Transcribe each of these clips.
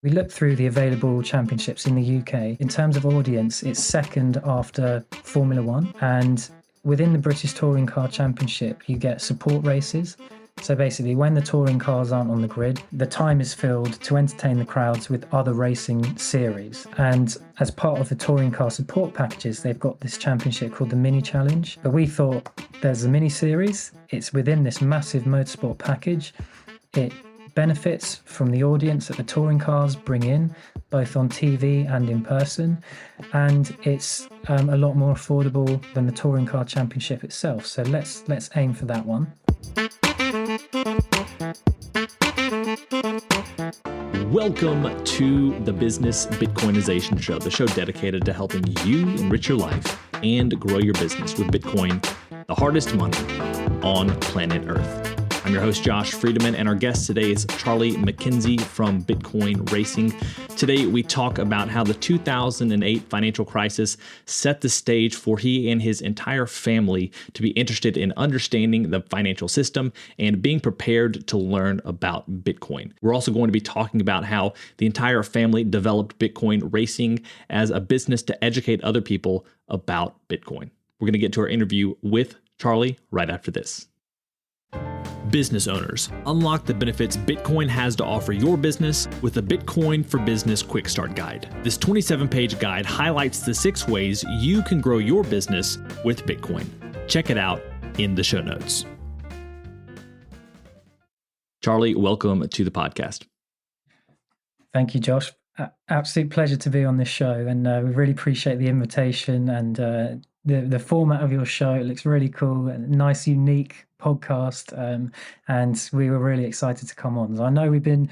We looked through the available championships in the UK. In terms of audience, it's second after Formula One. And within the British Touring Car Championship, you get support races. So basically, when the touring cars aren't on the grid, the time is filled to entertain the crowds with other racing series. And as part of the touring car support packages, they've got this championship called the Mini Challenge. But we thought there's a mini series. It's within this massive motorsport package. It benefits from the audience that the touring cars bring in, both on TV and in person. And it's a lot more affordable than the touring car championship itself. So let's aim for that one. Welcome to the Business Bitcoinization Show, the show dedicated to helping you enrich your life and grow your business with Bitcoin, the hardest money on planet Earth. I'm your host, Josh Friedeman, and our guest today is Charlie MacKenzie from Bitcoin Racing. Today, we talk about how the 2008 financial crisis set the stage for he and his entire family to be interested in understanding the financial system and being prepared to learn about Bitcoin. We're also going to be talking about how the entire family developed Bitcoin Racing as a business to educate other people about Bitcoin. We're going to get to our interview with Charlie right after this. Business owners, unlock the benefits Bitcoin has to offer your business with the Bitcoin for Business Quick Start Guide. This 27-page guide highlights the 6 ways you can grow your business with Bitcoin. Check it out in the show notes. Charlie, welcome to the podcast. Thank you, Josh. Absolute pleasure to be on this show, and we really appreciate the invitation and the format of your show. It looks really cool, a nice, unique podcast, and we were really excited to come on. So I know we've been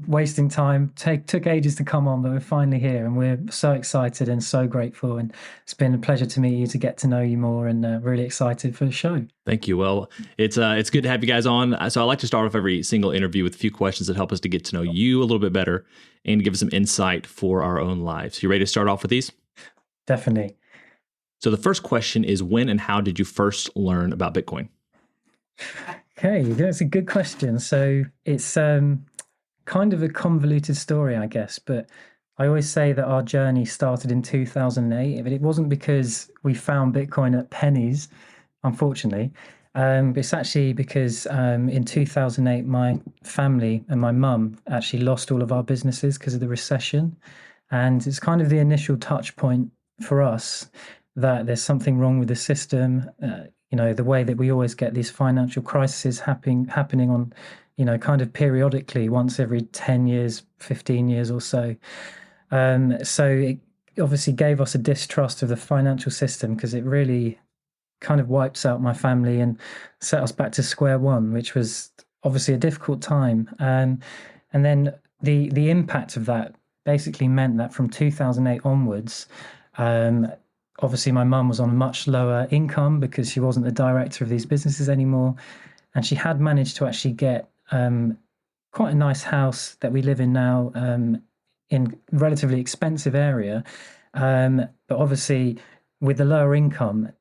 wasting time, took ages to come on, but we're finally here, and we're so excited and so grateful, and it's been a pleasure to meet you, to get to know you more, and really excited for the show. Thank you. Well, it's good to have you guys on. So I like to start off every single interview with a few questions that help us to get to know you a little bit better and give us some insight for our own lives. You ready to start off with these? Definitely. So the first question is, when and how did you first learn about Bitcoin? Okay, that's a good question. So it's kind of a convoluted story, I guess, but I always say that our journey started in 2008, but it wasn't because we found Bitcoin at pennies, unfortunately. But it's actually because in 2008, my family and my mum actually lost all of our businesses because of the recession. And it's kind of the initial touch point for us that there's something wrong with the system. The way that we always get these financial crises happening on, kind of periodically, once every 10 years, 15 years or so. So it obviously gave us a distrust of the financial system, because it really kind of wipes out my family and set us back to square one, which was obviously a difficult time. And then the impact of that basically meant that from 2008 onwards, obviously my mum was on a much lower income because she wasn't the director of these businesses anymore. And she had managed to actually get quite a nice house that we live in now, in a relatively expensive area. But obviously with the lower income,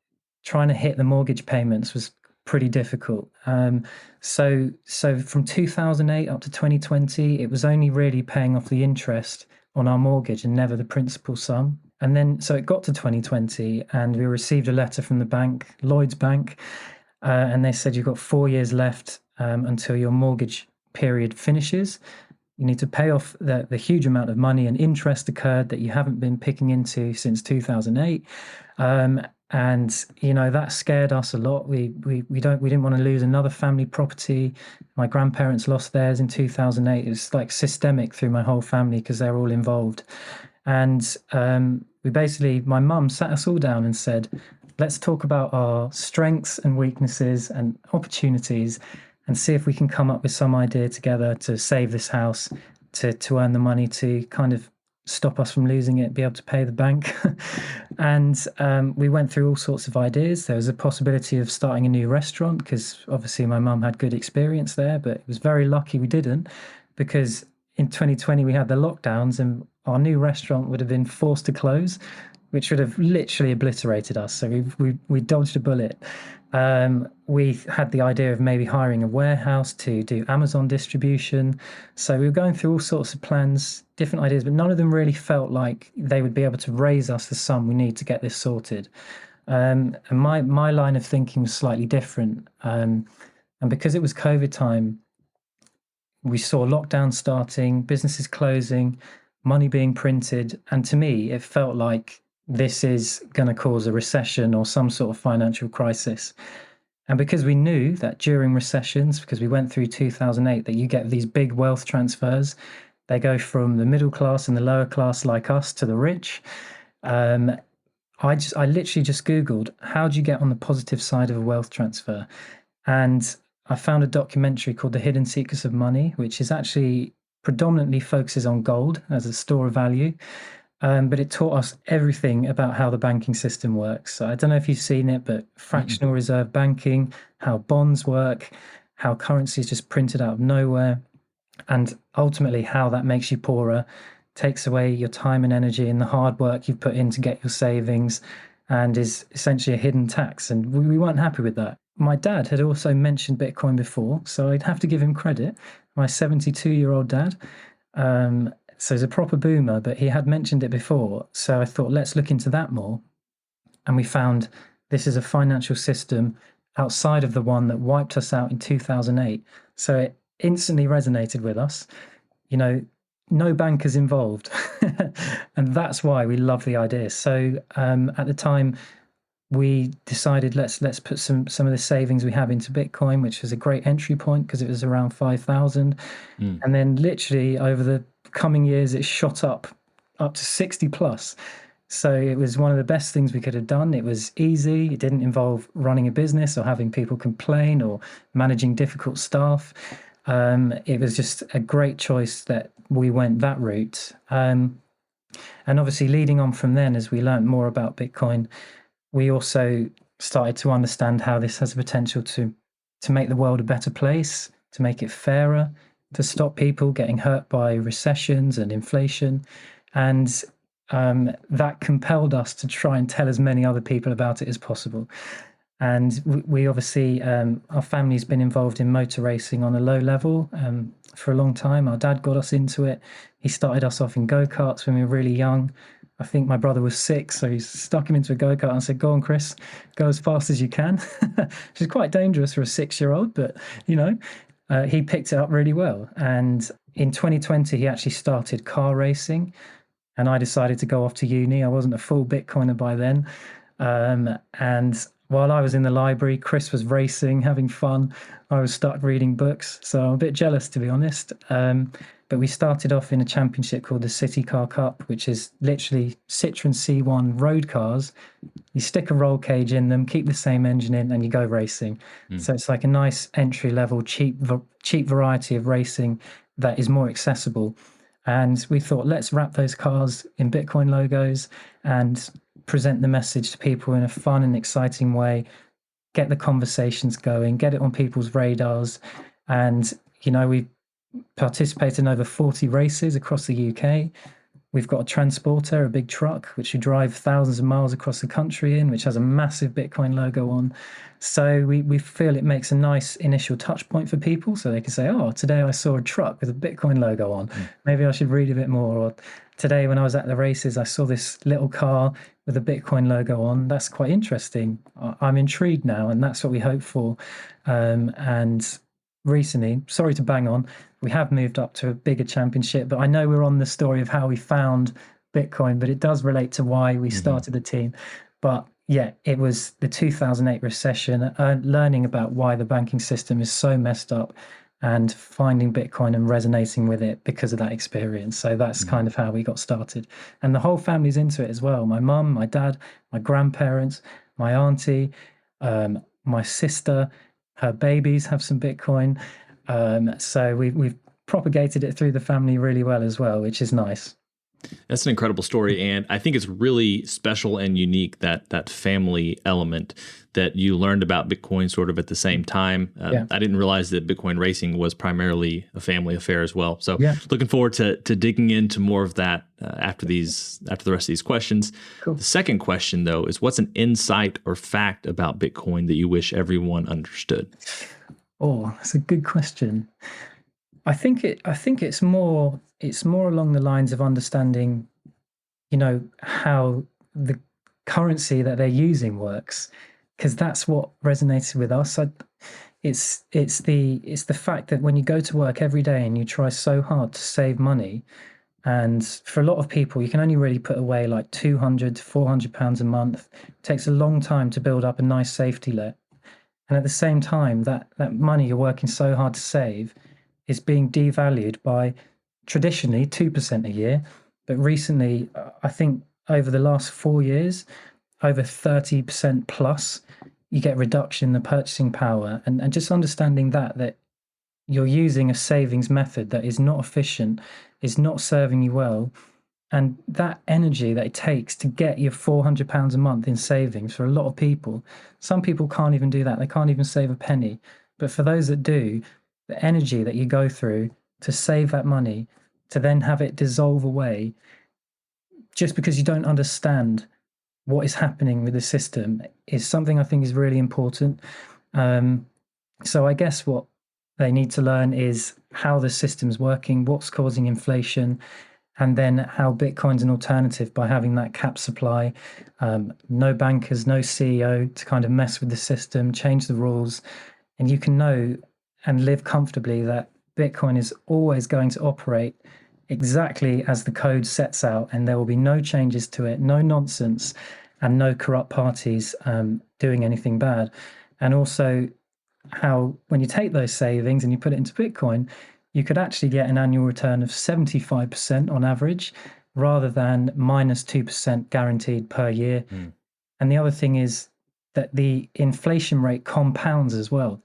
trying to hit the mortgage payments was pretty difficult. So from 2008 up to 2020, it was only really paying off the interest on our mortgage and never the principal sum. And then, so it got to 2020 and we received a letter from the bank, Lloyds Bank, and they said, you've got 4 years left until your mortgage period finishes. You need to pay off the huge amount of money, and interest occurred that you haven't been picking into since 2008. And that scared us a lot. We didn't want to lose another family property. My grandparents lost theirs in 2008. It was like systemic through my whole family because they're all involved. And my mum sat us all down and said, let's talk about our strengths and weaknesses and opportunities, and see if we can come up with some idea together to save this house, to earn the money to kind of stop us from losing it, be able to pay the bank. And we went through all sorts of ideas. There was a possibility of starting a new restaurant, because obviously my mum had good experience there, but it was very lucky we didn't, because in 2020 we had the lockdowns and our new restaurant would have been forced to close, which would have literally obliterated us. So we dodged a bullet. We had the idea of maybe hiring a warehouse to do Amazon distribution. So we were going through all sorts of plans, different ideas, but none of them really felt like they would be able to raise us the sum we need to get this sorted. And my line of thinking was slightly different. And because it was COVID time, we saw lockdown starting, businesses closing, money being printed. And to me, it felt like this is going to cause a recession or some sort of financial crisis. And because we knew that during recessions, because we went through 2008, that you get these big wealth transfers, they go from the middle class and the lower class like us to the rich. I literally just Googled, how do you get on the positive side of a wealth transfer? And I found a documentary called The Hidden Secrets of Money, which is actually predominantly focuses on gold as a store of value. But it taught us everything about how the banking system works. So I don't know if you've seen it, but fractional reserve banking, how bonds work, how currency is just printed out of nowhere, and ultimately how that makes you poorer, takes away your time and energy and the hard work you've put in to get your savings, and is essentially a hidden tax. And we weren't happy with that. My dad had also mentioned Bitcoin before, so I'd have to give him credit. My 72-year-old dad. So he's a proper boomer, but he had mentioned it before. So I thought, let's look into that more. And we found this is a financial system outside of the one that wiped us out in 2008. So it instantly resonated with us. You know, no bankers involved. And that's why we love the idea. So at the time, we decided let's put some of the savings we have into Bitcoin, which was a great entry point because it was around 5,000. And then literally over the coming years, it shot up to 60 plus. So it was one of the best things we could have done. It was easy. It didn't involve running a business or having people complain or managing difficult staff. It was just a great choice that we went that route. And obviously leading on from then, as we learned more about Bitcoin, we also started to understand how this has the potential to make the world a better place, to make it fairer, to stop people getting hurt by recessions and inflation. And that compelled us to try and tell as many other people about it as possible. And we obviously, our family's been involved in motor racing on a low level for a long time. Our dad got us into it. He started us off in go-karts when we were really young. I think my brother was 6, so he stuck him into a go-kart and said, go on, Chris, go as fast as you can, which is quite dangerous for a 6-year-old, but, you know, he picked it up really well. And in 2020, he actually started car racing, and I decided to go off to uni. I wasn't a full Bitcoiner by then. And while I was in the library, Chris was racing, having fun. I was stuck reading books, so I'm a bit jealous, to be honest. But we started off in a championship called the City Car Cup, which is literally Citroen C1 road cars. You stick a roll cage in them, keep the same engine in, and you go racing. So it's like a nice entry-level, cheap variety of racing that is more accessible. And we thought, let's wrap those cars in Bitcoin logos and present the message to people in a fun and exciting way, get the conversations going, get it on people's radars. And, you know, we participated in over 40 races across the UK. We've got a transporter, a big truck, which we drive thousands of miles across the country in, which has a massive Bitcoin logo on. So we feel it makes a nice initial touch point for people, so they can say, oh, today I saw a truck with a Bitcoin logo on. Maybe I should read a bit more. Or today when I was at the races, I saw this little car with a Bitcoin logo on. That's quite interesting. I'm intrigued now, and that's what we hope for. And recently, sorry to bang on, we have moved up to a bigger championship, but I know we're on the story of how we found Bitcoin, but it does relate to why we started the team. But yeah, it was the 2008 recession, learning about why the banking system is so messed up and finding Bitcoin and resonating with it because of that experience. So that's kind of how we got started. And the whole family's into it as well. My mum, my dad, my grandparents, my auntie, my sister, her babies have some Bitcoin. So we've propagated it through the family really well as well, which is nice. That's an incredible story, and I think it's really special and unique that family element that you learned about Bitcoin sort of at the same time. Yeah. I didn't realize that Bitcoin racing was primarily a family affair as well. So, Yeah. looking forward to digging into more of that after the rest of these questions. Cool. The second question, though, is what's an insight or fact about Bitcoin that you wish everyone understood? Oh, that's a good question. I think it's more along the lines of understanding, how the currency that they're using works, because that's what resonated with us. It's the fact that when you go to work every day and you try so hard to save money, and for a lot of people, you can only really put away like £200 to £400 a month. It takes a long time to build up a nice safety net, and at the same time, that money you're working so hard to save is being devalued by traditionally 2% a year. But recently, I think over the last 4 years, over 30% plus, you get reduction in the purchasing power. And just understanding that you're using a savings method that is not efficient, is not serving you well. And that energy that it takes to get your £400 a month in savings for a lot of people, some people can't even do that. They can't even save a penny. But for those that do, the energy that you go through to save that money, to then have it dissolve away, just because you don't understand what is happening with the system, is something I think is really important. So I guess what they need to learn is how the system's working, what's causing inflation, and then how Bitcoin's an alternative by having that cap supply, no bankers, no CEO to kind of mess with the system, change the rules, and you can know and live comfortably that Bitcoin is always going to operate exactly as the code sets out, and there will be no changes to it, no nonsense, and no corrupt parties doing anything bad. And also how when you take those savings and you put it into Bitcoin, you could actually get an annual return of 75% on average, rather than minus 2% guaranteed per year. And the other thing is that the inflation rate compounds as well.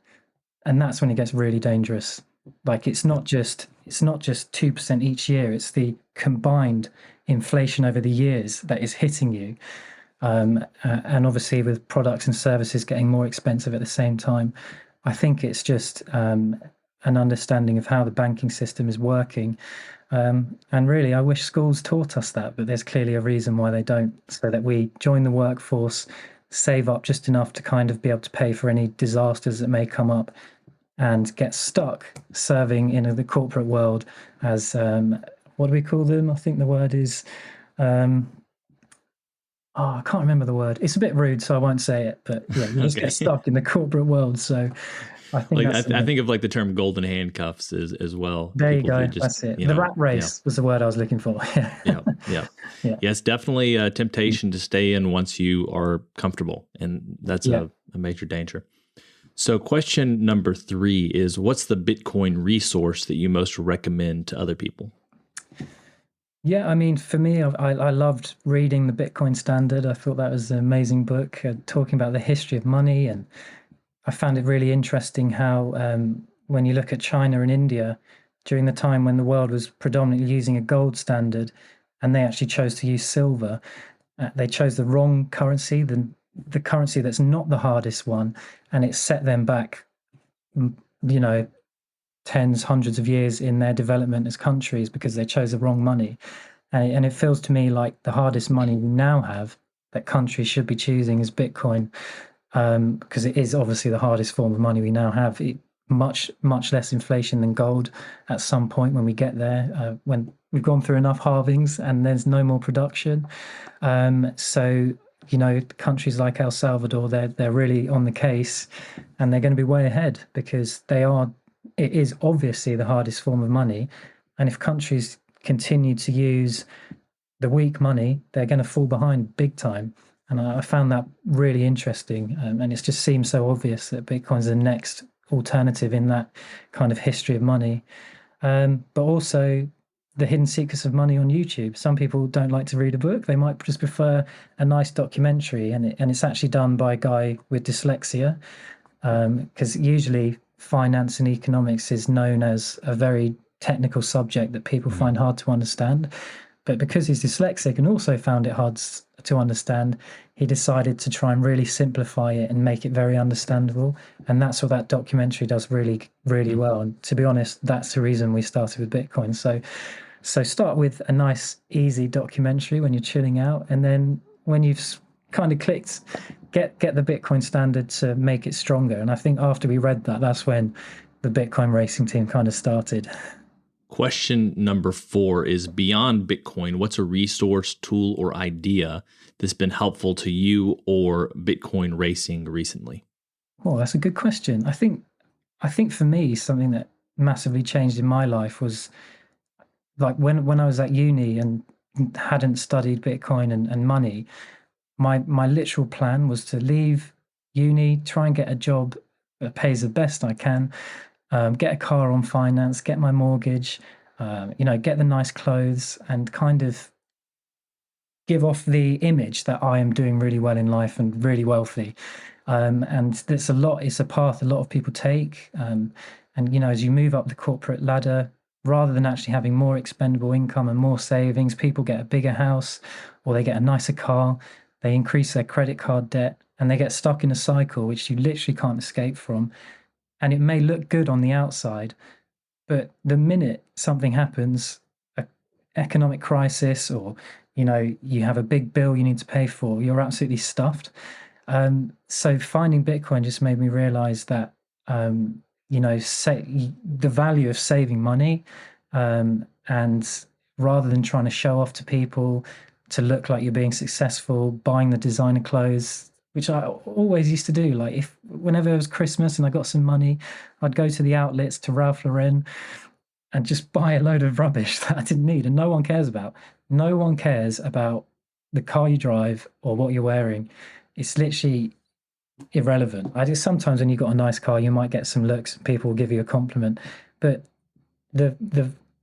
And that's when it gets really dangerous. Like it's not just 2% each year, it's the combined inflation over the years that is hitting you. And obviously with products and services getting more expensive at the same time, I think it's just an understanding of how the banking system is working. And really, I wish schools taught us that, but there's clearly a reason why they don't, so that we join the workforce, save up just enough to kind of be able to pay for any disasters that may come up, and get stuck serving in the corporate world as, what do we call them? I think the word is, I can't remember the word. It's a bit rude, so I won't say it, but yeah, you just get stuck in the corporate world. So I think I think of like the term golden handcuffs as well. There you go. That's it. The rat race was the word I was looking for. Yeah. Yes, definitely a temptation to stay in once you are comfortable. And that's a major danger. So question number 3 is, what's the Bitcoin resource that you most recommend to other people? Yeah, I mean, for me, I loved reading the Bitcoin Standard. I thought that was an amazing book talking about the history of money. And I found it really interesting how when you look at China and India, during the time when the world was predominantly using a gold standard and they actually chose to use silver, they chose the wrong currency, the currency that's not the hardest one, and it set them back, tens, hundreds of years in their development as countries because they chose the wrong money. And it feels to me like the hardest money we now have that countries should be choosing is Bitcoin, because it is obviously the hardest form of money we now have. Much less inflation than gold at some point when we get there, when we've gone through enough halvings and there's no more production. So countries like El Salvador, they're really on the case, and they're going to be way ahead because it is obviously the hardest form of money. And if countries continue to use the weak money, they're going to fall behind big time. And I found that really interesting. And it just seems so obvious that Bitcoin's the next alternative in that kind of history of money. But also the hidden secrets of money on YouTube. Some people don't like to read a book. They might just prefer a nice documentary. And it's actually done by a guy with dyslexia, because usually finance and economics is known as a very technical subject that people find hard to understand. But because he's dyslexic and also found it hard to understand, he decided to try and really simplify it and make it very understandable. And that's what that documentary does really, really well. And to be honest, that's the reason we started with Bitcoin. So start with a nice, easy documentary when you're chilling out. And then when you've kind of clicked, get the Bitcoin standard to make it stronger. And I think after we read that, that's when the Bitcoin racing team kind of started. Question number 4 is, beyond Bitcoin, what's a resource, tool, or idea that's been helpful to you or Bitcoin racing recently? Oh, that's a good question. I think for me, something that massively changed in my life was like when I was at uni and hadn't studied Bitcoin and money, my literal plan was to leave uni, try and get a job that pays the best I can, get a car on finance, get my mortgage, get the nice clothes, and kind of give off the image that I am doing really well in life and really wealthy. And it's a path a lot of people take. And as you move up the corporate ladder, rather than actually having more expendable income and more savings, people get a bigger house or they get a nicer car, they increase their credit card debt, and they get stuck in a cycle which you literally can't escape from. And it may look good on the outside, but the minute something happens, an economic crisis, or you have a big bill you need to pay for, you're absolutely stuffed. So finding Bitcoin just made me realize that the value of saving money, and rather than trying to show off to people to look like you're being successful, buying the designer clothes, which I always used to do. Like whenever it was Christmas and I got some money, I'd go to the outlets, to Ralph Lauren, and just buy a load of rubbish that I didn't need and no one cares about. No one cares about the car you drive or what you're wearing. It's literally irrelevant. Sometimes when you've got a nice car, you might get some looks, people will give you a compliment. But the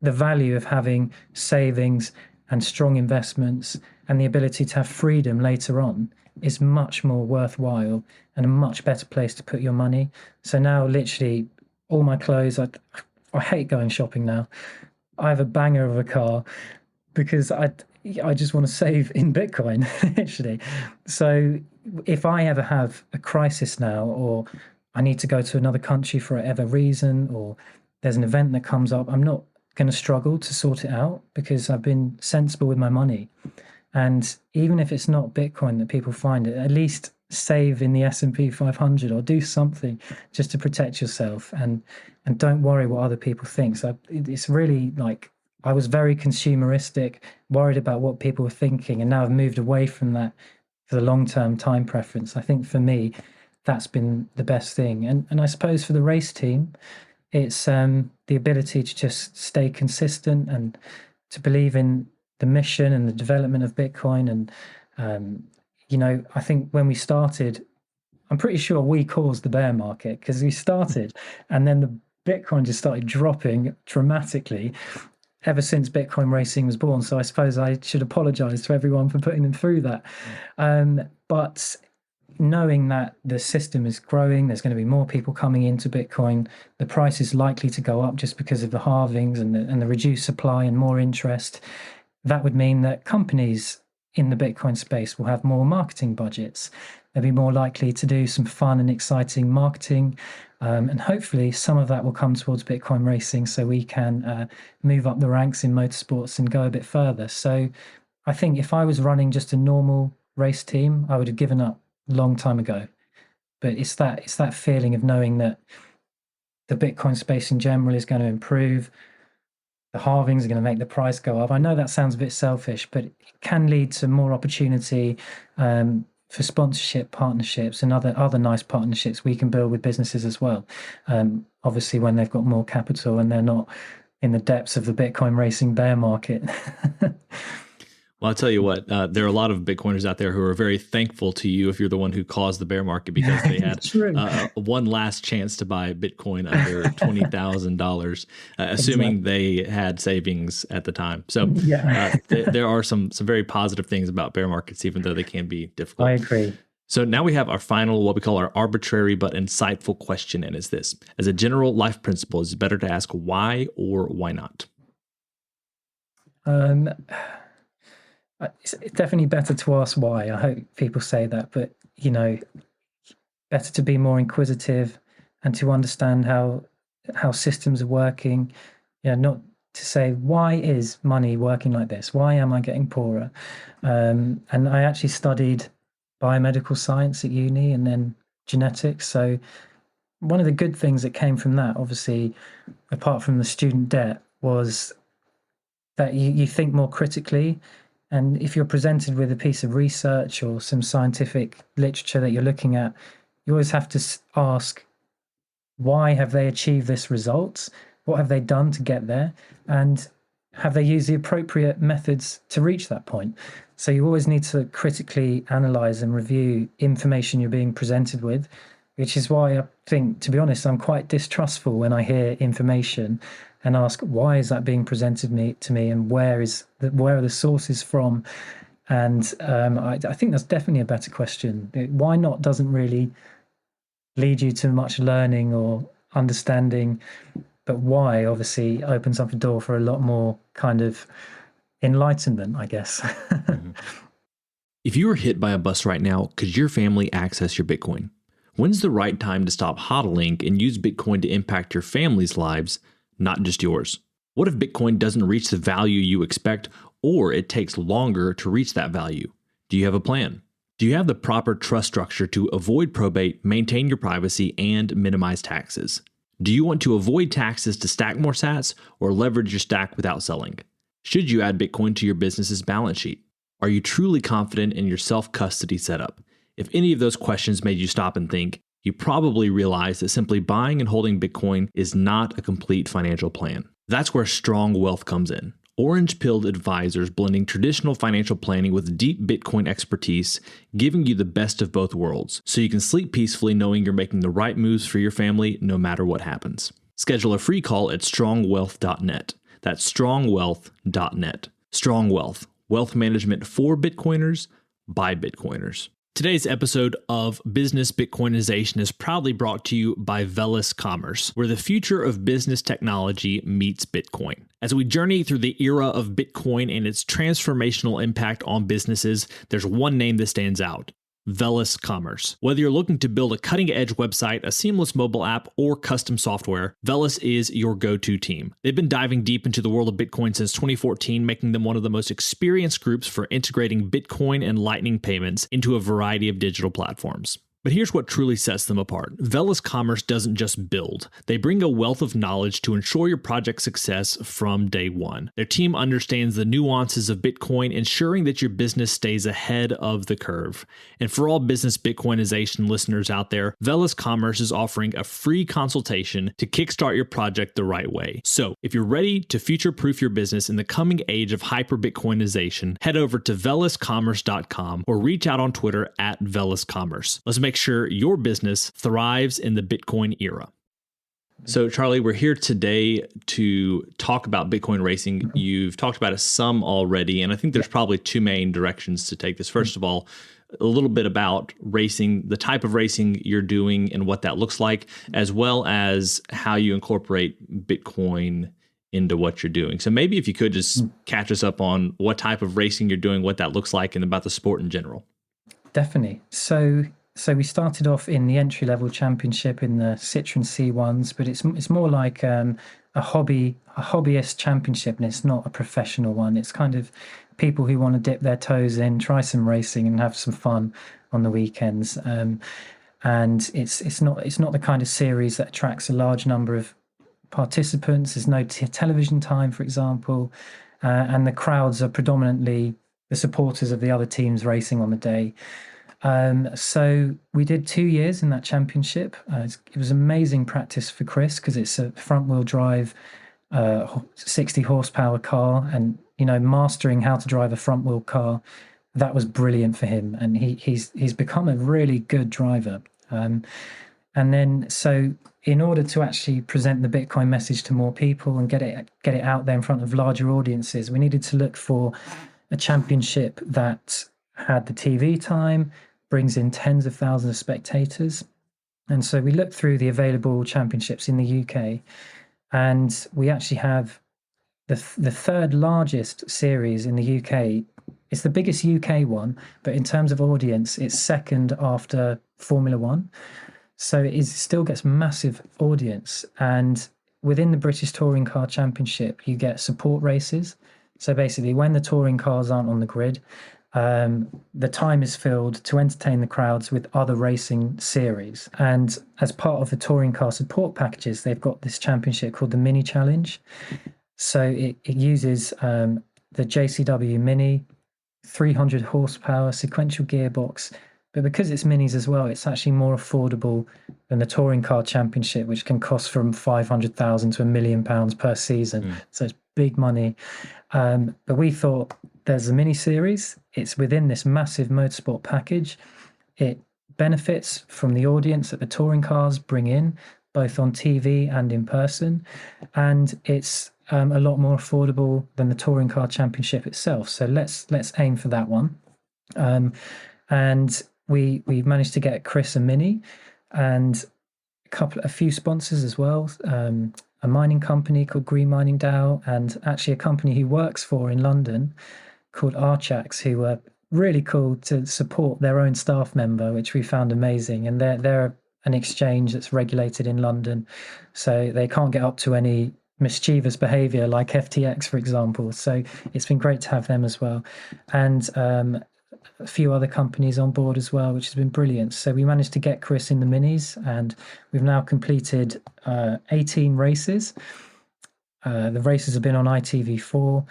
value of having savings and strong investments and the ability to have freedom later on is much more worthwhile and a much better place to put your money. So now literally all my clothes, I hate going shopping now. I have a banger of a car because I just want to save in Bitcoin, actually. So if I ever have a crisis now, or I need to go to another country for whatever reason, or there's an event that comes up, I'm not going to struggle to sort it out because I've been sensible with my money. And even if it's not Bitcoin that people find it, at least save in the S&P 500 or do something just to protect yourself, and don't worry what other people think. So it's really like, I was very consumeristic, worried about what people were thinking, and now I've moved away from that for the long-term time preference. I think for me, that's been the best thing. And I suppose for the race team, it's the ability to just stay consistent and to believe in the mission and the development of Bitcoin. And, I think when we started, I'm pretty sure we caused the bear market, because we started and then the Bitcoin just started dropping dramatically ever since Bitcoin racing was born. So I suppose I should apologize to everyone for putting them through that. But knowing that the system is growing, there's going to be more people coming into Bitcoin, the price is likely to go up just because of the halvings and the reduced supply and more interest. That would mean that companies in the Bitcoin space will have more marketing budgets. They'll be more likely to do some fun and exciting marketing. And hopefully some of that will come towards Bitcoin racing so we can move up the ranks in motorsports and go a bit further. So I think if I was running just a normal race team, I would have given up a long time ago. But it's that feeling of knowing that the Bitcoin space in general is going to improve. The halvings are going to make the price go up. I know that sounds a bit selfish, but it can lead to more opportunity for sponsorship partnerships and other nice partnerships we can build with businesses as well. Obviously, when they've got more capital and they're not in the depths of the Bitcoin racing bear market. Well, I'll tell you what, there are a lot of Bitcoiners out there who are very thankful to you if you're the one who caused the bear market, because they had one last chance to buy Bitcoin under $20,000, assuming they had savings at the time. So there are some very positive things about bear markets, even though they can be difficult. I agree. So now we have our final, what we call our arbitrary but insightful question, and it's this: as a general life principle, is it better to ask why or why not? It's definitely better to ask why. I hope people say that, but better to be more inquisitive and to understand how systems are working. Not to say, why is money working like this? Why am I getting poorer? And I actually studied biomedical science at uni and then genetics. So one of the good things that came from that, obviously, apart from the student debt, was that you think more critically. And if you're presented with a piece of research or some scientific literature that you're looking at, you always have to ask, why have they achieved this result? What have they done to get there? And have they used the appropriate methods to reach that point? So you always need to critically analyze and review information you're being presented with, which is why I think, to be honest, I'm quite distrustful when I hear information and ask, why is that being presented to me, and where are the sources from? And I think that's definitely a better question. Why not doesn't really lead you to much learning or understanding, but why obviously opens up a door for a lot more kind of enlightenment, I guess. Mm-hmm. If you were hit by a bus right now, could your family access your Bitcoin? When's the right time to stop hodling and use Bitcoin to impact your family's lives, not just yours? What if Bitcoin doesn't reach the value you expect, or it takes longer to reach that value? Do you have a plan? Do you have the proper trust structure to avoid probate, maintain your privacy, and minimize taxes? Do you want to avoid taxes to stack more sats or leverage your stack without selling? Should you add Bitcoin to your business's balance sheet? Are you truly confident in your self-custody setup? If any of those questions made you stop and think, you probably realize that simply buying and holding Bitcoin is not a complete financial plan. That's where Strong Wealth comes in. Orange-pilled advisors blending traditional financial planning with deep Bitcoin expertise, giving you the best of both worlds, so you can sleep peacefully knowing you're making the right moves for your family no matter what happens. Schedule a free call at strongwealth.net. That's strongwealth.net. Strong Wealth, wealth management for Bitcoiners by Bitcoiners. Today's episode of Business Bitcoinization is proudly brought to you by Velis Commerce, where the future of business technology meets Bitcoin. As we journey through the era of Bitcoin and its transformational impact on businesses, there's one name that stands out: Velis Commerce. Whether you're looking to build a cutting-edge website, a seamless mobile app, or custom software, Velis is your go-to team. They've been diving deep into the world of Bitcoin since 2014, making them one of the most experienced groups for integrating Bitcoin and Lightning payments into a variety of digital platforms. But here's what truly sets them apart. Velis Commerce doesn't just build. They bring a wealth of knowledge to ensure your project's success from day one. Their team understands the nuances of Bitcoin, ensuring that your business stays ahead of the curve. And for all business Bitcoinization listeners out there, Velis Commerce is offering a free consultation to kickstart your project the right way. So if you're ready to future-proof your business in the coming age of hyper-Bitcoinization, head over to veliscommerce.com or reach out on Twitter at veliscommerce. Let's make sure your business thrives in the Bitcoin era. So, Charlie, we're here today to talk about Bitcoin racing. You've talked about it some already, and I think there's probably two main directions to take this. First of all, a little bit about racing, the type of racing you're doing and what that looks like, as well as how you incorporate Bitcoin into what you're doing. So maybe if you could just catch us up on what type of racing you're doing, what that looks like, and about the sport in general. Definitely. So we started off in the entry-level championship in the Citroen C1s, but it's more like a hobbyist championship, and it's not a professional one. It's kind of people who want to dip their toes in, try some racing, and have some fun on the weekends. And it's not the kind of series that attracts a large number of participants. There's no television time, for example, and the crowds are predominantly the supporters of the other teams racing on the day. So we did 2 years in that championship. It was amazing practice for Chris because it's a front-wheel drive, 60 horsepower car, and mastering how to drive a front-wheel car, that was brilliant for him, and he's become a really good driver. And then so in order to actually present the Bitcoin message to more people and get it out there in front of larger audiences, we needed to look for a championship that had the TV time, brings in tens of thousands of spectators. And so we looked through the available championships in the UK, and we actually have the third largest series in the UK it's the biggest UK one, but in terms of audience, it's second after Formula One. So still gets massive audience. And within the British Touring Car Championship, you get support races. So basically, when the touring cars aren't on the grid, the time is filled to entertain the crowds with other racing series. And as part of the touring car support packages, they've got this championship called the Mini Challenge. So it uses the JCW Mini, 300 horsepower, sequential gearbox. But because it's minis as well, it's actually more affordable than the Touring Car Championship, which can cost from 500,000 to £1 million per season. So it's big money. But we thought there's a mini series. It's within this massive motorsport package. It benefits from the audience that the touring cars bring in, both on TV and in person. And it's a lot more affordable than the Touring Car Championship itself. So let's aim for that one. And we've managed to get Chris a Mini and a few sponsors as well. A mining company called Green Mining Dow, and actually a company he works for in London called Archax, who were really cool to support their own staff member, which we found amazing. And they're an exchange that's regulated in London, so they can't get up to any mischievous behavior like FTX, for example. So it's been great to have them as well. And a few other companies on board as well, which has been brilliant. So we managed to get Chris in the minis, and we've now completed 18 races. The races have been on ITV4.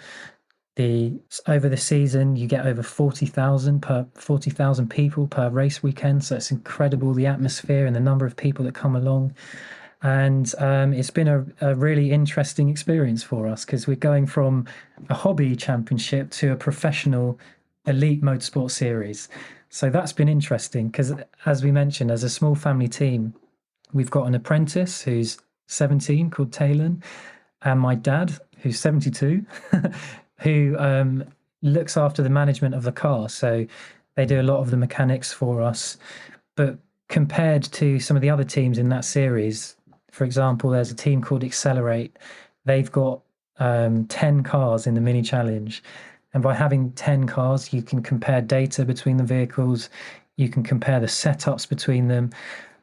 Over the season, you get over 40,000 people per race weekend. So it's incredible, the atmosphere and the number of people that come along. And it's been a really interesting experience for us, because we're going from a hobby championship to a professional elite motorsport series. So that's been interesting, because as we mentioned, as a small family team, we've got an apprentice who's 17 called Talon, and my dad who's 72 who looks after the management of the car. So they do a lot of the mechanics for us. But compared to some of the other teams in that series, for example, there's a team called Accelerate. They've got 10 cars in the Mini Challenge. And by having 10 cars, you can compare data between the vehicles, you can compare the setups between them,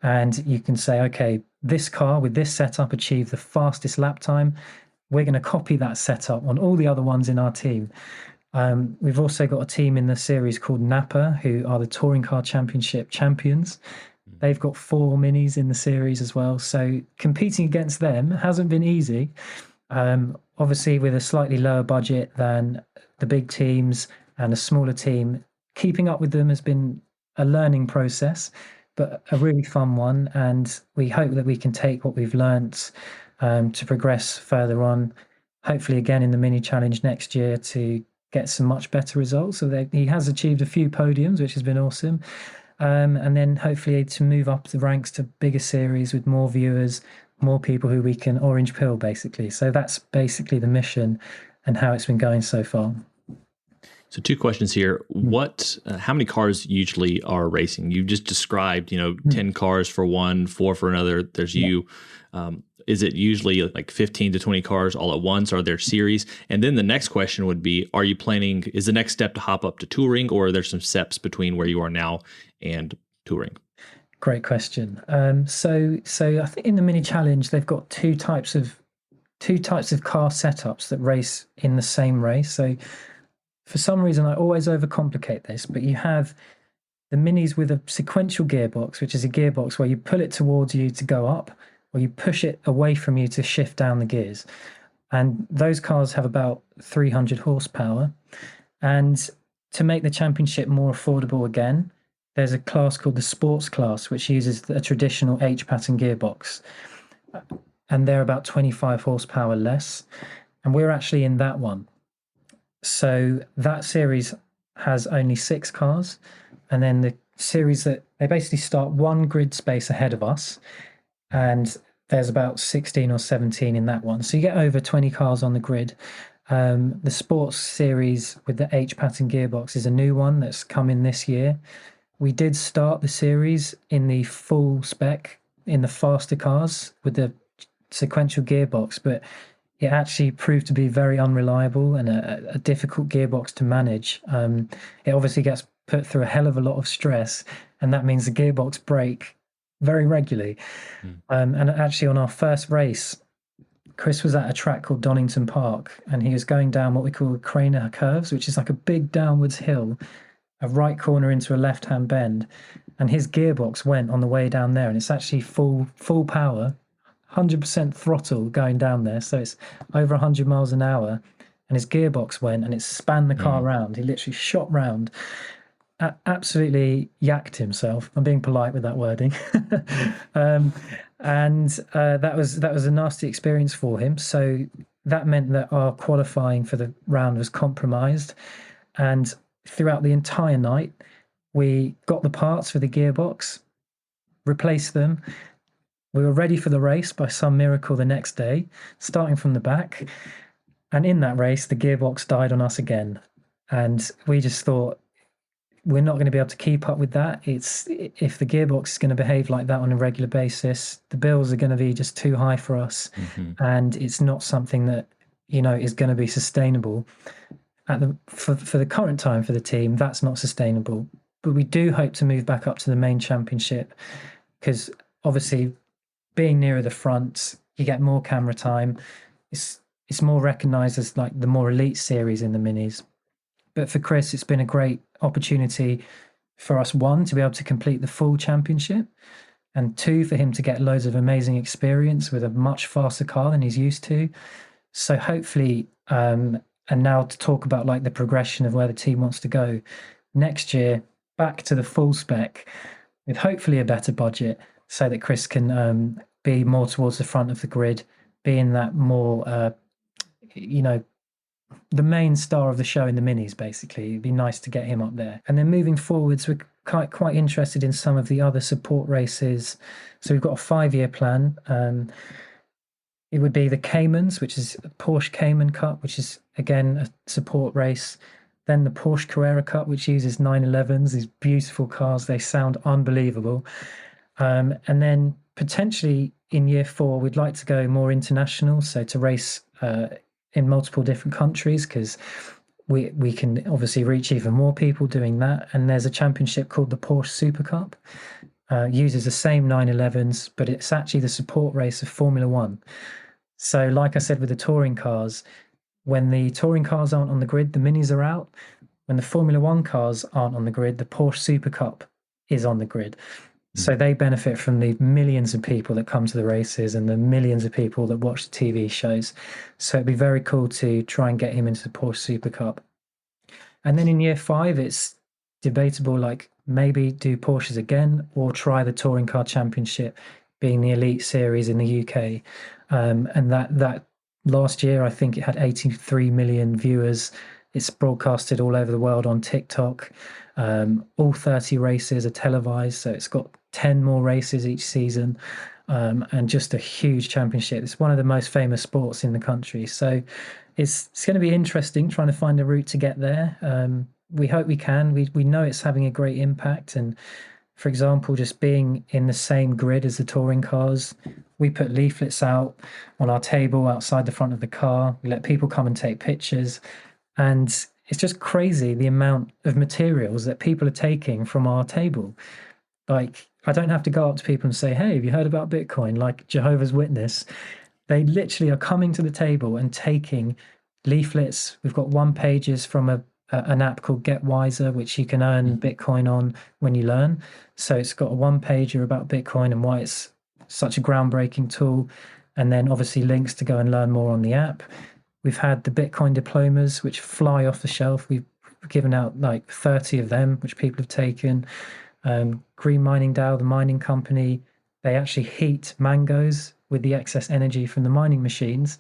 and you can say, okay, this car with this setup achieved the fastest lap time. We're going to copy that setup on all the other ones in our team. We've also got a team in the series called Napa, who are the Touring Car Championship champions. They've got 4 minis in the series as well. So competing against them hasn't been easy. Obviously, with a slightly lower budget than the big teams and a smaller team, keeping up with them has been a learning process, but a really fun one. And we hope that we can take what we've learnt to progress further on, hopefully again in the Mini Challenge next year, to get some much better results. So he has achieved a few podiums, which has been awesome. And then hopefully to move up the ranks to bigger series with more viewers, more people who we can orange pill, basically. So that's basically the mission and how it's been going so far. So 2 questions here. How many cars usually are racing? You just described, 10 cars for one, 4 for another. There's you. Is it usually like 15 to 20 cars all at once? Are there series? And then the next question would be, is the next step to hop up to touring, or are there some steps between where you are now and touring? Great question. So I think in the Mini Challenge, they've got two types of car setups that race in the same race. So for some reason, I always overcomplicate this, but you have the minis with a sequential gearbox, which is a gearbox where you pull it towards you to go up, or you push it away from you to shift down the gears. And those cars have about 300 horsepower. And to make the championship more affordable again, there's a class called the sports class, which uses a traditional H-pattern gearbox. And they're about 25 horsepower less. And we're actually in that one. So that series has only 6 cars. And then the series that they basically start one grid space ahead of us. And there's about 16 or 17 in that one. So you get over 20 cars on the grid. The sports series with the H-pattern gearbox is a new one that's come in this year. We did start the series in the full spec, in the faster cars with the sequential gearbox, but it actually proved to be very unreliable and a difficult gearbox to manage. It obviously gets put through a hell of a lot of stress, and that means the gearbox break very regularly. And actually, on our first race, Chris was at a track called Donington Park, and he was going down what we call Craner curves, which is like a big downwards hill, a right corner into a left-hand bend, and his gearbox went on the way down there, and it's actually full power, 100% throttle going down there, so it's over 100 miles an hour, and his gearbox went and it spanned the car round. He literally shot round, absolutely yacked himself. I'm being polite with that wording. And that was a nasty experience for him. So that meant that our qualifying for the round was compromised, and throughout the entire night, we got the parts for the gearbox, replaced them. We were ready for the race by some miracle the next day, starting from the back. And in that race, the gearbox died on us again. And we just thought, we're not going to be able to keep up with that. If the gearbox is going to behave like that on a regular basis, the bills are going to be just too high for us. And it's not something that, is going to be sustainable. For the current time for the team, that's not sustainable. But we do hope to move back up to the main championship, because obviously being nearer the front, you get more camera time. It's more recognised as like the more elite series in the minis. But for Chris, it's been a great opportunity for us, one, to be able to complete the full championship, and two, for him to get loads of amazing experience with a much faster car than he's used to. So hopefully, and now to talk about like the progression of where the team wants to go next year, back to the full spec with hopefully a better budget, so that Chris can be more towards the front of the grid, being that more, the main star of the show in the minis, basically. It'd be nice to get him up there. And then moving forwards, we're quite interested in some of the other support races. So we've got a 5-year plan. It would be the Caymans, which is a Porsche Cayman Cup, which is, again, a support race. Then the Porsche Carrera Cup, which uses 911s, these beautiful cars. They sound unbelievable. And then potentially in year 4, we'd like to go more international, so to race in multiple different countries, because we can obviously reach even more people doing that. And there's a championship called the Porsche Super Cup, uses the same 911s, but it's actually the support race of Formula One. So like I said with the touring cars, when the touring cars aren't on the grid, the minis are out. When the Formula One cars aren't on the grid, the Porsche Super Cup is on the grid. So they benefit from the millions of people that come to the races and the millions of people that watch the TV shows. So it'd be very cool to try and get him into the Porsche Super Cup. And then in year 5, it's debatable, like maybe do Porsches again or try the Touring Car Championship, being the elite series in the UK. And that last year, I think it had 83 million viewers. It's broadcasted all over the world on TikTok. All 30 races are televised, so it's got 10 more races each season, and just a huge championship. It's one of the most famous sports in the country. So it's going to be interesting trying to find a route to get there. We hope we can. We know it's having a great impact. And for example, just being in the same grid as the touring cars, we put leaflets out on our table outside the front of the car. We let people come and take pictures. And it's just crazy the amount of materials that people are taking from our table. Like, I don't have to go up to people and say, hey, have you heard about Bitcoin? Like Jehovah's Witness. They literally are coming to the table and taking leaflets. We've got one pages from an app called Get Wiser, which you can earn Bitcoin on when you learn. So it's got a one pager about Bitcoin and why it's such a groundbreaking tool. And then obviously links to go and learn more on the app. We've had the Bitcoin diplomas, which fly off the shelf. We've given out like 30 of them, which people have taken. Green Mining DAO, the mining company, they actually heat mangoes with the excess energy from the mining machines.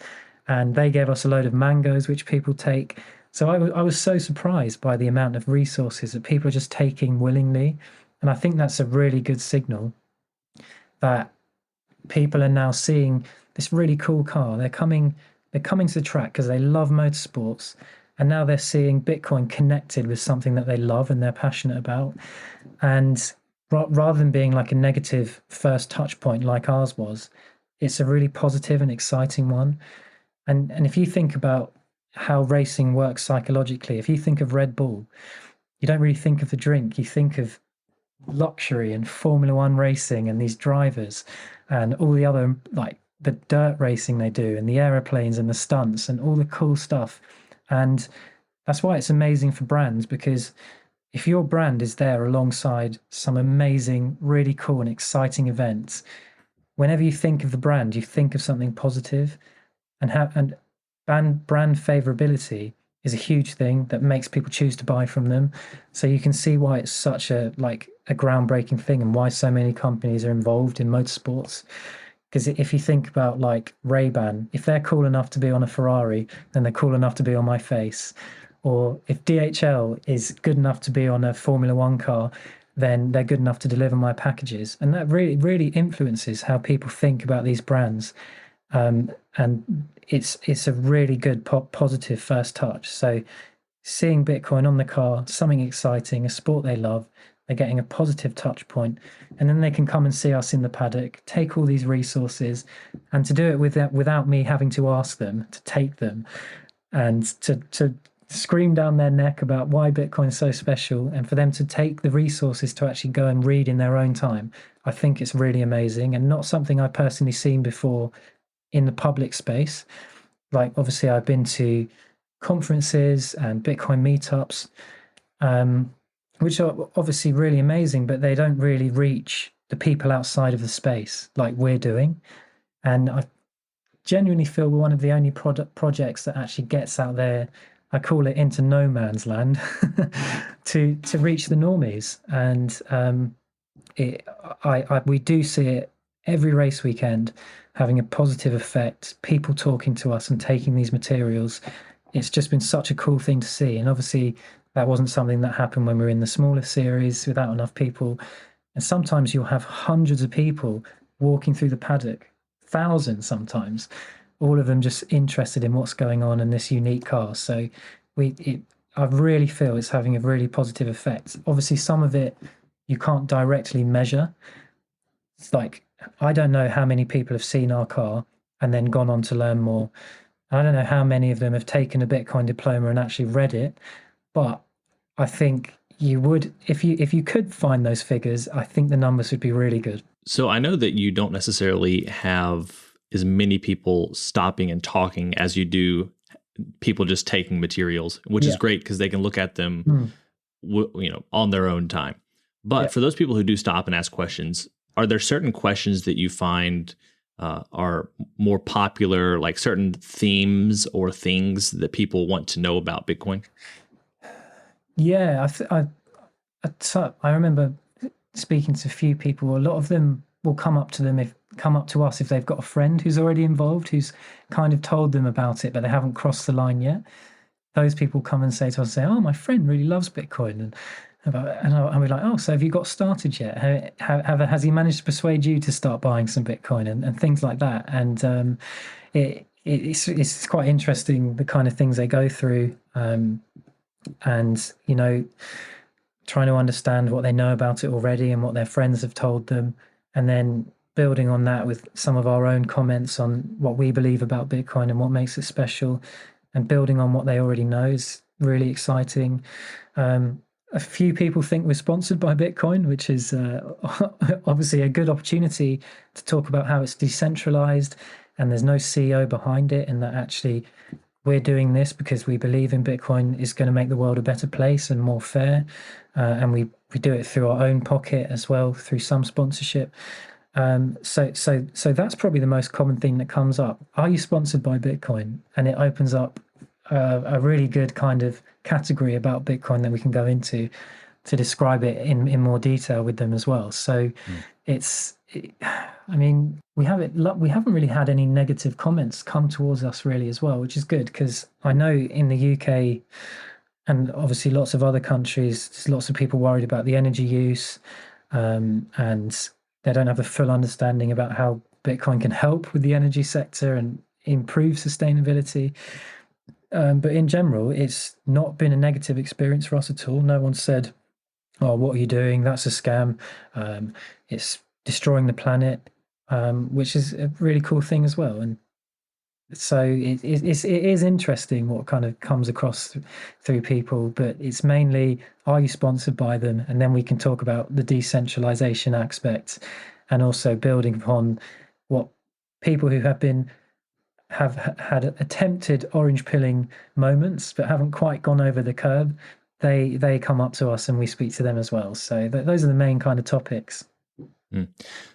And they gave us a load of mangoes, which people take. So I was so surprised by the amount of resources that people are just taking willingly. And I think that's a really good signal that people are now seeing this really cool car. They're coming to the track because they love motorsports, and now they're seeing Bitcoin connected with something that they love and they're passionate about. And rather than being like a negative first touch point like ours was, it's a really positive and exciting one. And if you think about how racing works psychologically, if you think of Red Bull, you don't really think of the drink. You think of luxury and Formula One racing and these drivers and all the other, like the dirt racing they do and the aeroplanes and the stunts and all the cool stuff. And that's why it's amazing for brands, because if your brand is there alongside some amazing, really cool and exciting events, whenever you think of the brand, you think of something positive, and brand favorability is a huge thing that makes people choose to buy from them. So you can see why it's such a groundbreaking thing, and why so many companies are involved in motorsports. Because if you think about like Ray-Ban, if they're cool enough to be on a Ferrari, then they're cool enough to be on my face. Or if DHL is good enough to be on a Formula One car, then they're good enough to deliver my packages. And that really, really influences how people think about these brands. And it's a really good positive first touch. So seeing Bitcoin on the car, something exciting, a sport they love, they're getting a positive touch point, and then they can come and see us in the paddock, take all these resources, and to do it without me having to ask them to take them, and to scream down their neck about why Bitcoin is so special, and for them to take the resources to actually go and read in their own time. I think it's really amazing, and not something I've personally seen before in the public space. Like, obviously, I've been to conferences and Bitcoin meetups, which are obviously really amazing, but they don't really reach the people outside of the space like we're doing. And I genuinely feel we're one of the only projects that actually gets out there. I call it into no man's land to reach the normies. And we do see it every race weekend having a positive effect, people talking to us and taking these materials. It's just been such a cool thing to see. And obviously that wasn't something that happened when we were in the smaller series without enough people. And sometimes you'll have hundreds of people walking through the paddock, thousands sometimes, all of them just interested in what's going on in this unique car. So I really feel it's having a really positive effect. Obviously, some of it you can't directly measure. It's like, I don't know how many people have seen our car and then gone on to learn more. I don't know how many of them have taken a Bitcoin diploma and actually read it, but I think you would, if you could find those figures, I think the numbers would be really good. So I know that you don't necessarily have as many people stopping and talking as you do people just taking materials, which is great because they can look at them, on their own time. But for those people who do stop and ask questions, are there certain questions that you find are more popular, like certain themes or things that people want to know about Bitcoin? Yeah, I remember speaking to a few people. A lot of them will come up to us if they've got a friend who's already involved, who's kind of told them about it, but they haven't crossed the line yet. Those people come and say to us, "Oh, my friend really loves Bitcoin," and I'll be like, "Oh, so have you got started yet? Has he managed to persuade you to start buying some Bitcoin and things like that?" And it's quite interesting, the kind of things they go through. And trying to understand what they know about it already and what their friends have told them, and then building on that with some of our own comments on what we believe about Bitcoin and what makes it special, and building on what they already know is really exciting. A few people think we're sponsored by Bitcoin, which is obviously a good opportunity to talk about how it's decentralized and there's no CEO behind it, and that actually we're doing this because we believe in Bitcoin is going to make the world a better place and more fair. And we do it through our own pocket as well, through some sponsorship. So that's probably the most common thing that comes up. Are you sponsored by Bitcoin? And it opens up a really good kind of category about Bitcoin that we can go into to describe it in more detail with them as well. So we haven't really had any negative comments come towards us really as well, which is good, because I know in the UK and obviously lots of other countries, there's lots of people worried about the energy use, and they don't have a full understanding about how Bitcoin can help with the energy sector and improve sustainability. But in general, it's not been a negative experience for us at all. No one said, "Oh, what are you doing? That's a scam. It's destroying the planet," which is a really cool thing as well. And So it is interesting what kind of comes across through people, but it's mainly, are you sponsored by them? And then we can talk about the decentralization aspect, and also building upon what people who have had attempted orange pilling moments but haven't quite gone over the curb. They come up to us and we speak to them as well. So those are the main kind of topics.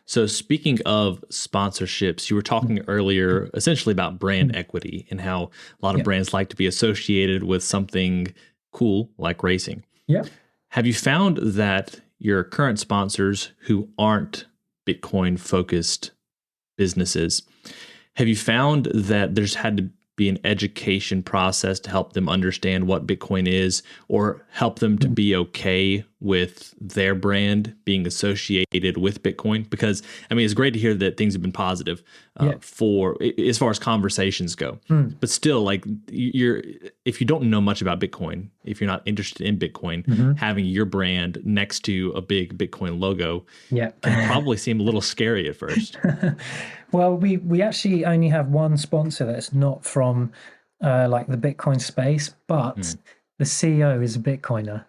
So speaking of sponsorships, you were talking earlier essentially about brand equity and how a lot of brands like to be associated with something cool like racing. Yeah. Have you found that your current sponsors who aren't Bitcoin focused businesses, have you found that there's had to be an education process to help them understand what Bitcoin is, or help them to be okay with their brand being associated with Bitcoin? Because I mean, it's great to hear that things have been positive for as far as conversations go. But still, like, if you don't know much about Bitcoin, if you're not interested in Bitcoin, having your brand next to a big Bitcoin logo can probably seem a little scary at first. Well, we actually only have one sponsor that's not from like the Bitcoin space, but the CEO is a Bitcoiner.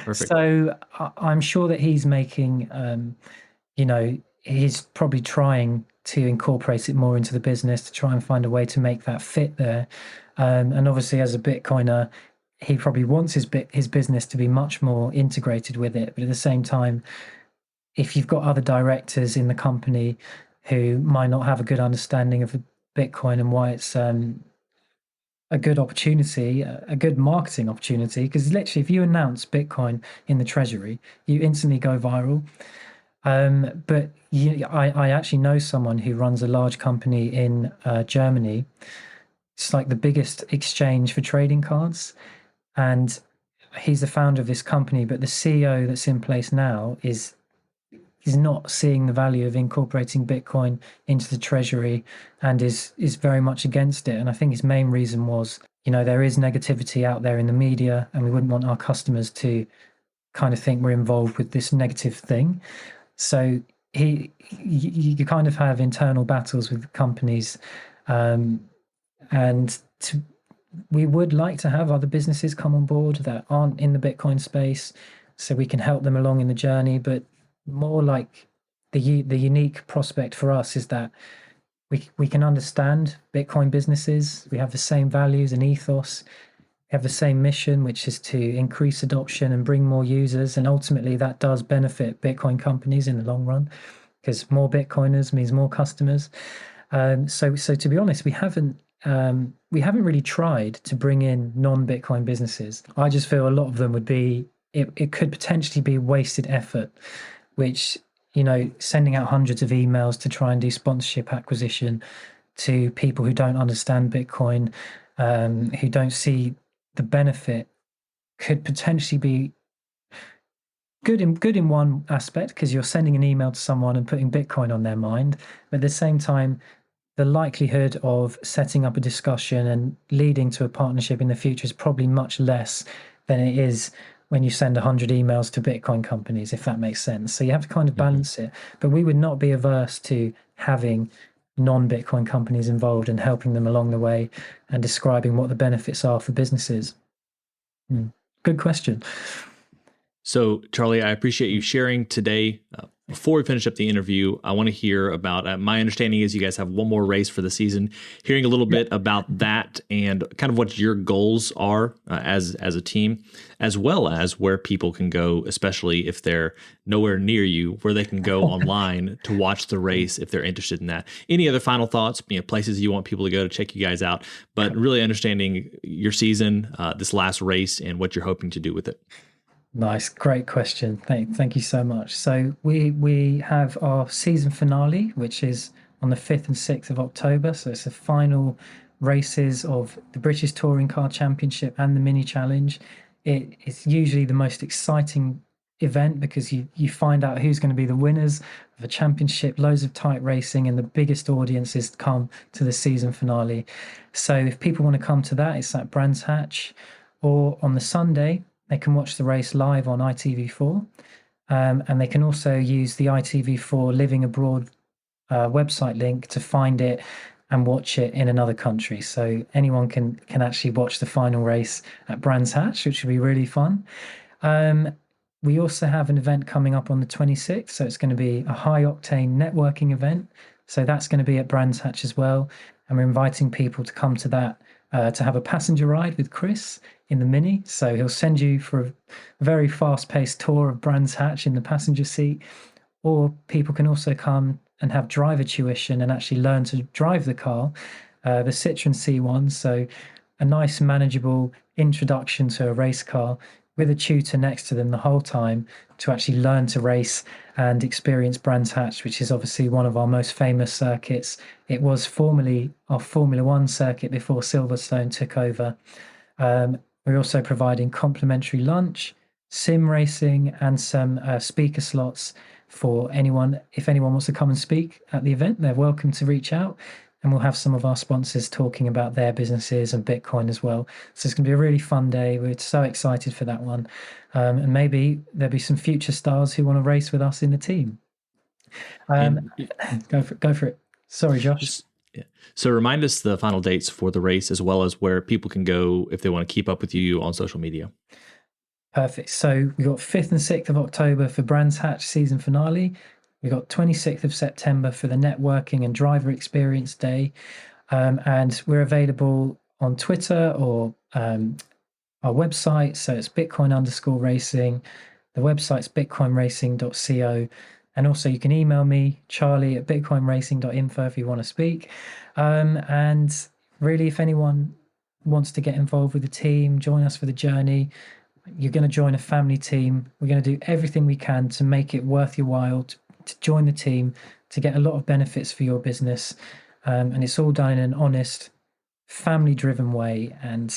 Perfect. So I'm sure that he's making, he's probably trying to incorporate it more into the business to try and find a way to make that fit there. And obviously, as a Bitcoiner, he probably wants his business to be much more integrated with it. But at the same time, if you've got other directors in the company who might not have a good understanding of Bitcoin and why it's a good opportunity, a good marketing opportunity, because literally if you announce Bitcoin in the treasury, you instantly go viral. But I actually know someone who runs a large company in Germany. It's like the biggest exchange for trading cards. And he's the founder of this company, but the CEO that's in place now is not seeing the value of incorporating Bitcoin into the treasury, and is very much against it. And I think his main reason was, there is negativity out there in the media, and we wouldn't want our customers to kind of think we're involved with this negative thing. So you kind of have internal battles with companies, we would like to have other businesses come on board that aren't in the Bitcoin space, so we can help them along in the journey. But more like the unique prospect for us is that we can understand Bitcoin businesses. We have the same values and ethos. We have the same mission, which is to increase adoption and bring more users. And ultimately, that does benefit Bitcoin companies in the long run, because more Bitcoiners means more customers. So to be honest, we haven't really tried to bring in non-Bitcoin businesses. I just feel a lot of them would be, it could potentially be wasted effort, which, sending out hundreds of emails to try and do sponsorship acquisition to people who don't understand Bitcoin, who don't see the benefit, could potentially be good in one aspect, because you're sending an email to someone and putting Bitcoin on their mind. But at the same time, the likelihood of setting up a discussion and leading to a partnership in the future is probably much less than it is when you send 100 emails to Bitcoin companies, if that makes sense. So you have to kind of balance it. But we would not be averse to having non-Bitcoin companies involved and helping them along the way and describing what the benefits are for businesses. Good question. So, Charlie, I appreciate you sharing today. Before we finish up the interview, I want to hear about, my understanding is you guys have one more race for the season, hearing a little bit about that and kind of what your goals are as a team, as well as where people can go, especially if they're nowhere near you, where they can go online to watch the race if they're interested in that. Any other final thoughts, places you want people to go to check you guys out, but really understanding your season, this last race, and what you're hoping to do with it. Nice, great question. Thank you so much. So we have our season finale, which is on the 5th and 6th of October. So it's the final races of the British Touring Car Championship and the Mini Challenge. It's usually the most exciting event because you find out who's going to be the winners of a championship, loads of tight racing, and the biggest audiences come to the season finale. So if people want to come to that, it's at Brands Hatch, or on the Sunday, they can watch the race live on ITV4, and they can also use the ITV4 Living Abroad website link to find it and watch it in another country. So anyone can actually watch the final race at Brands Hatch, which will be really fun. We also have an event coming up on the 26th. So it's going to be a high octane networking event. So that's going to be at Brands Hatch as well. And we're inviting people to come to that to have a passenger ride with Chris in the Mini. So he'll send you for a very fast-paced tour of Brands Hatch in the passenger seat. Or people can also come and have driver tuition and actually learn to drive the car, the Citroen C1. So a nice manageable introduction to a race car with a tutor next to them the whole time to actually learn to race and experience Brands Hatch, which is obviously one of our most famous circuits. It was formerly our Formula One circuit before Silverstone took over. We're also providing complimentary lunch, sim racing, and some speaker slots for anyone. If anyone wants to come and speak at the event, they're welcome to reach out. And we'll have some of our sponsors talking about their businesses and Bitcoin as well. So it's going to be a really fun day. We're so excited for that one. And maybe there'll be some future stars who want to race with us in the team. Go for it. Sorry, Josh. So remind us the final dates for the race, as well as where people can go if they want to keep up with you on social media. Perfect. So we've got 5th and 6th of October for Brands Hatch season finale. We've got 26th of September for the networking and driver experience day. And we're available on Twitter or our website. So it's Bitcoin_racing. The website's bitcoinracing.co. And also you can email me, Charlie, at bitcoinracing.info if you want to speak. And really, if anyone wants to get involved with the team, join us for the journey. You're going to join a family team. We're going to do everything we can to make it worth your while to join the team, to get a lot of benefits for your business. And it's all done in an honest, family-driven way. And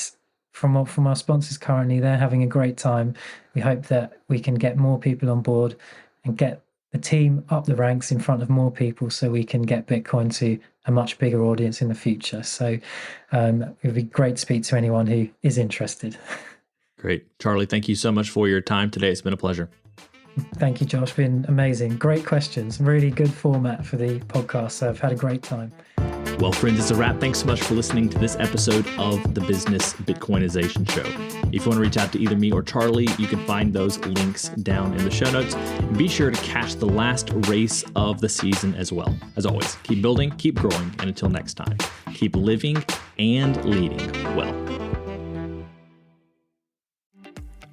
from our sponsors currently, they're having a great time. We hope that we can get more people on board and get the team up the ranks in front of more people so we can get Bitcoin to a much bigger audience in the future. So it would be great to speak to anyone who is interested. Great. Charlie, thank you so much for your time today. It's been a pleasure. Thank you, Josh. Been amazing. Great questions. Really good format for the podcast. So I've had a great time. Well, friends, it's a wrap. Thanks so much for listening to this episode of the Business Bitcoinization Show. If you want to reach out to either me or Charlie, you can find those links down in the show notes. And be sure to catch the last race of the season as well. As always, keep building, keep growing, and until next time, keep living and leading well.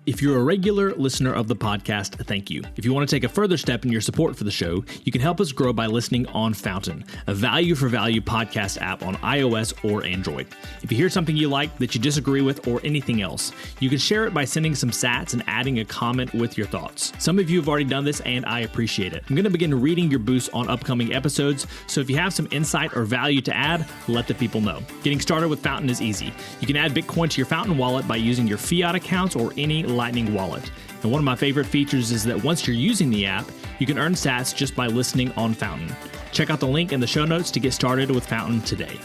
If you're a regular listener of the podcast, thank you. If you want to take a further step in your support for the show, you can help us grow by listening on Fountain, a value for value podcast app on iOS or Android. If you hear something you like that you disagree with or anything else, you can share it by sending some sats and adding a comment with your thoughts. Some of you have already done this and I appreciate it. I'm going to begin reading your boosts on upcoming episodes, so if you have some insight or value to add, let the people know. Getting started with Fountain is easy. You can add Bitcoin to your Fountain wallet by using your fiat accounts or any Lightning wallet. And one of my favorite features is that once you're using the app, you can earn sats just by listening on Fountain. Check out the link in the show notes to get started with Fountain today.